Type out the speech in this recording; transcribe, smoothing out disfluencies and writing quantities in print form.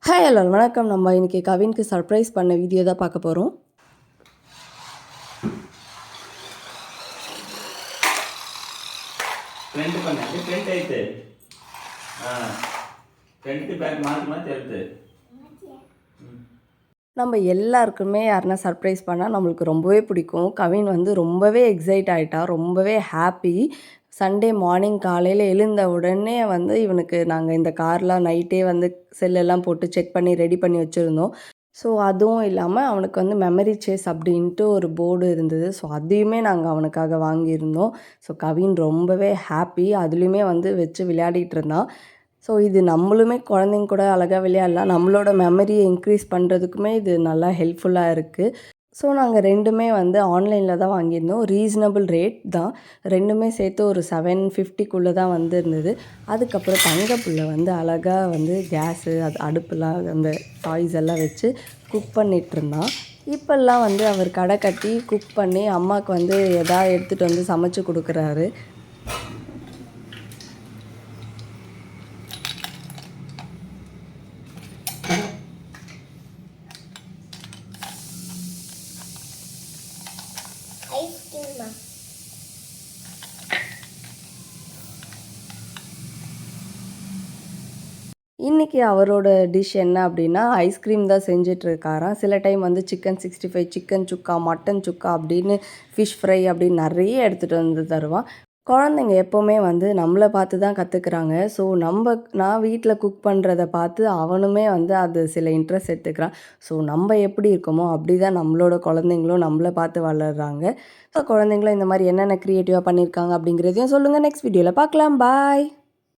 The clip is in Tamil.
ஹாய் ஹலோ வணக்கம். நம்ம இன்றைக்கி கவினுக்கு சர்ப்ரைஸ் பண்ண வீடியோ தான் பார்க்க போகிறோம். நம்ம எல்லாருக்குமே யாருன்னா சர்ப்ரைஸ் பண்ணால் நம்மளுக்கு ரொம்பவே பிடிக்கும். கவின் வந்து ரொம்பவே எக்ஸைட் ஆகிட்டா, ரொம்பவே ஹாப்பி. சண்டே மார்னிங் காலையில் எழுந்த உடனே வந்து இவனுக்கு நாங்கள் இந்த கார்லாம் நைட்டே வந்து செல்லெல்லாம் போட்டு செக் பண்ணி ரெடி பண்ணி வச்சுருந்தோம். ஸோ அதுவும் இல்லாமல் அவனுக்கு வந்து மெமரி சேஸ் அப்படின்ட்டு ஒரு போர்டு இருந்தது. ஸோ அதையுமே நாங்கள் அவனுக்காக வாங்கியிருந்தோம். ஸோ கவின் ரொம்பவே ஹாப்பி. அதுலேயுமே வந்து வச்சு விளையாடிட்டு இருந்தான். ஸோ இது நம்மளுமே குழந்தைங்க கூட அழகாக விளையாடலாம். நம்மளோட மெமரியை இன்க்ரீஸ் பண்ணுறதுக்குமே இது நல்லா ஹெல்ப்ஃபுல்லாக இருக்குது. ஸோ நாங்கள் ரெண்டுமே வந்து ஆன்லைனில் தான் வாங்கியிருந்தோம். ரீசனபிள் ரேட் தான். ரெண்டுமே சேர்த்து ஒரு 750க்குள்ளே தான் வந்துருந்தது. அதுக்கப்புறம் தங்கப்புள்ள வந்து அழகாக வந்து கேஸு அது அடுப்புலாம் அந்த டாய்ஸ் எல்லாம் வச்சு குக் பண்ணிகிட்ருந்தான். இப்போல்லாம் வந்து அவர் கடை கட்டி குக் பண்ணி அம்மாவுக்கு வந்து எதாவது எடுத்துகிட்டு வந்து சமைச்சு கொடுக்குறாரு. இன்றைக்கி அவரோட டிஷ் என்ன அப்படின்னா ஐஸ்கிரீம் தான் செஞ்சிட்ருக்காராம். சில டைம் வந்து சிக்கன் 65, சிக்கன் சுக்கா, மட்டன் சுக்கா அப்படின்னு ஃபிஷ் ஃப்ரை அப்படின்னு நிறைய எடுத்துகிட்டு வந்து தருவான். குழந்தைங்க எப்போவுமே வந்து நம்மளை பார்த்து தான் கற்றுக்குறாங்க. ஸோ நான் வீட்டில் குக் பண்ணுறத பார்த்து அவனுமே வந்து அது சில இன்ட்ரெஸ்ட் எடுத்துக்கிறான். ஸோ நம்ம எப்படி இருக்கோமோ அப்படி தான் நம்மளோட குழந்தைங்களும் நம்மளை பார்த்து வளர்கிறாங்க. ஸோ குழந்தைங்களும் இந்த மாதிரி என்னென்ன க்ரியேட்டிவாக பண்ணியிருக்காங்க அப்படிங்கிறதையும் சொல்லுங்கள். நெக்ஸ்ட் வீடியோவில் பார்க்கலாம். பாய்.